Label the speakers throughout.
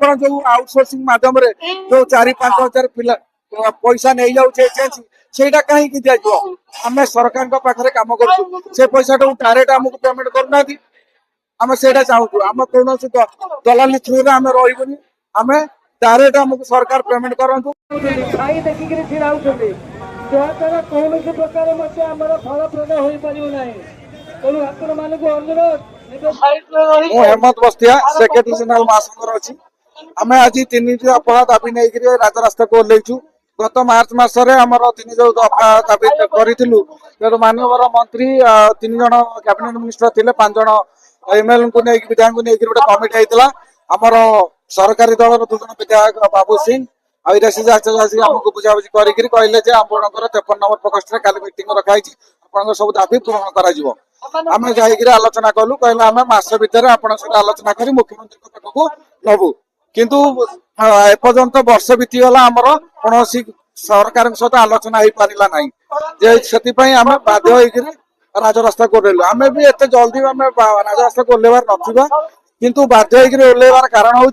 Speaker 1: ଆପଣ ଯୋଉ ଆଉଟସୋର୍ସିଂ ମାଧ୍ୟମରେ ଯୋଉ 4-5 ହଜାର ପିଲା पैसा नहीं जाऊे एजेंसी ସେଇଟା କାହିଁକି ଦିଆଯିବ ଆମେ ସରକାରଙ୍କ ପାଖରେ କାମ କରୁଛୁ ସେ ପଇସାଟା ଡାଇରେକ୍ଟ ଆମକୁ ପେମେଣ୍ଟ କରୁନାହାନ୍ତି ଆମେ ସେଇଟା ଚାହୁଁଛୁ ଆମ କୌଣସି ଦଲାଲି ଥ୍ରୁରେ ଆମେ ରହିବୁନି ଆମେ ଡାଇରେକ୍ଟ ଆମକୁ ସରକାର ପେମେଣ୍ଟ କରନ୍ତୁ
Speaker 2: ଖାଇ ଦେଖିକିରି ଛିଡ଼ା ହେଉଛନ୍ତି ଯାହାଦ୍ୱାରା କୌଣସି ପ୍ରକାର ମଧ୍ୟ ଆମର ଫଳପ୍ରଦ ହୋଇପାରିବ ନାହିଁ ତେଣୁ ଆପଣମାନଙ୍କୁ ଅନୁରୋଧ
Speaker 1: ମୁଁ ହେମନ୍ତ ବସ୍ତିଆ ସେକ୍ରେଟାରୀ ଜେନେରାଲ ମହାସଂଘର ଅଛି ଆମେ ଆଜି 3ଟି ଦଫା ଦାବି ନେଇକରି ରାଜରାସ୍ତାକୁ ଓହ୍ଲେଇଛୁ गत मार्च मसरे आमर 3 जो दफा दाबी करूँ माननीय मंत्री 3 जन कैबिनेट मिनिस्टर थे 5 जन एमएलए को नहीं विधायक को लेकर गोटे कमिटी होता आमर सरकारी दल 2 जन विधायक बाबू सिंह आमको बुझाबुझी कर कहले आपंकर 53 नंबर प्रकोष्ठ में काली मीटिंग रखाई आप सब दाबी पूरण करें जाकर आलोचना कलु कहले आम मस भितर आप आलोचना कर मुख्यमंत्री पाखक नबू किंतु एपर्यंत वर्ष बीतीगला आमर कौन सरकार सहित आलोचना हो पारा ना से आम बाध्य राजरास्ता को ओह्लैलु आम भी एत जल्दी आम राजरास्ता को ओह्लैबार नथिबा किंतु बाध्य ओह्लैबार कारण हूँ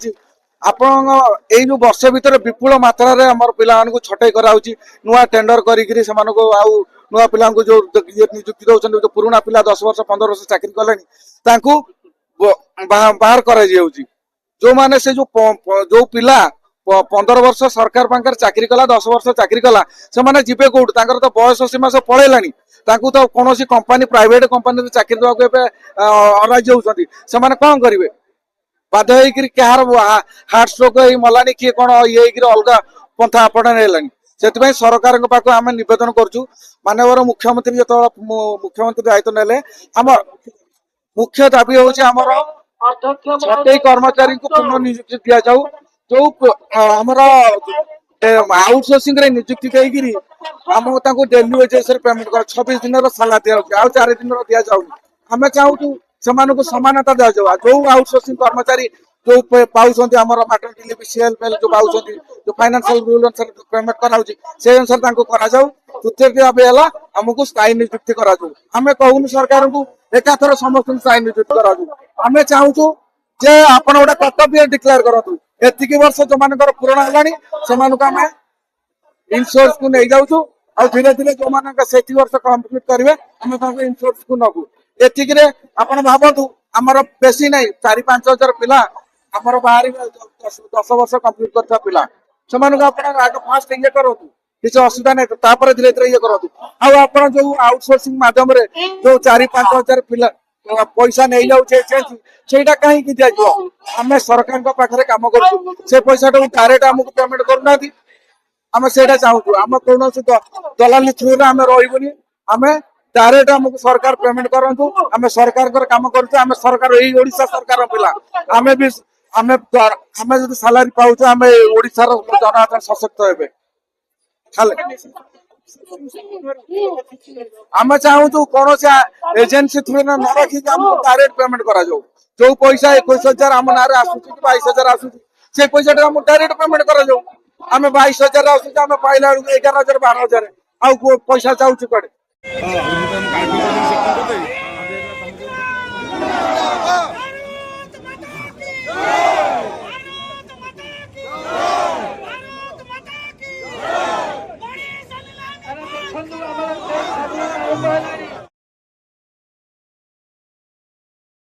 Speaker 1: आपण जो वर्ष भितर विपुल मात्रा रे हमर पिला को छटई कराउची नुआ टेंडर करी से नुआ पिला जो नियुक्ति दौरान जो पुराना पिला 10 वर्ष 15 वर्ष चाकरी कले बाहर कर जो माने से जो पिला 15 वर्ष सरकार पाखर चाकरी कला 10 वर्ष चाकरी कला से माने जीवे कोड तांकर तो बयस सीमा सब पळेलानी तांकू तो कौन कंपनी प्राइवेट कंपनी चाकरी देवाक अराजी होती से माने कौन करेंगे बाध्य कहार हार्ट स्ट्रोक मलानी किए कौन ये अलग पंथा आपणानी से सरकार पाक आम नवेदन करुँ मानवर मुख्यमंत्री जो मुख्यमंत्री दायित्व नेले आम मुख्य दाबी हूँ छटई कर्मचारी को पुनः नियुक्ति दि जाऊ जो आमर आउटसोर्सिंग रे नियुक्ति देगी आमको डेली वेजेस पेमेंट कर 26 दिन साला दि जाऊ 4 दिन दि जाऊ आम चाहूँ से समानता दि जाऊ जो आउटसोर्सिंग कर्मचारी जो पाँच मैटरनिटी लिव सीएलपीएल जो पाँच जो फाइनेंशियल रूल अनुसार पेमेंट कराऊँ से अनुसार जाऊ तृतीय दाबी है आमको स्थायी नियुक्ति कराऊ आम कहून सरकार को एकाथर समस्त स्थायी नियुक्ति कराऊ आम चाहूँ जे आप गोटे कर्तव्य डिक्लेयर करूँ एतिक वर्ष जो मान पूरण है इन्श्योरेंस को नहीं जाऊँ और धीरे धीरे जो मान से वर्ष कम्प्लीट करेंगे आम इन्श्योरेंस को नबू एतिक आप भावतु आमर बेसी नहीं 4-5 हजार पिला आमर बाहर 10 वर्ष कम्प्लीट करता पिला से आगे फास्ट ये करूँ किसी असुविधा नहीं धीरे धीरे ये करूँ आप जो आउटसोर्सिंग माध्यम जो 4-5 हजार पिला पैसा नहीं जाऊे ସେଇଟା କାହିଁକି ଦିଆଯିବ ଆମେ ସରକାରଙ୍କ ପାଖରେ କାମ କରୁଛୁ ସେ ପଇସାଟା ଡାଇରେକ୍ଟ ଆମକୁ ପେମେଣ୍ଟ କରୁନାହାନ୍ତି ଆମେ ସେଇଟା ଚାହୁଁଛୁ ଆମ କୌଣସି ଦଲାଲି ଥ୍ରୁରେ ଆମେ ରହିବୁନି ଆମେ ଡାଇରେକ୍ଟ ଆମକୁ ସରକାର ପେମେଣ୍ଟ କରନ୍ତୁ ଆମେ ସରକାରଙ୍କର କାମ କରୁଛୁ ଆମେ ସରକାର ଏଇ ଓଡ଼ିଶା ସରକାର ପିଲା ଆମେ ବି ଆମେ ଯଦି ସାଲାରୀ ପାଉଛୁ ଆମେ ଓଡ଼ିଶାର ଜନସାଧାରଣ ସଶକ୍ତ ହେବେ आम चाहूँ कौन एजेंसी थ्रू न रखिक डायरेक्ट पेमेंट करा जो पैसा 21,000 आम ना आसूँ 22,000 आसूँ से पैसा डायरेक्ट पेमेंट करा आम 22,000 आसूँ आम पाइला 11,000 12,000 आउ पैसा चाहूँ कड़े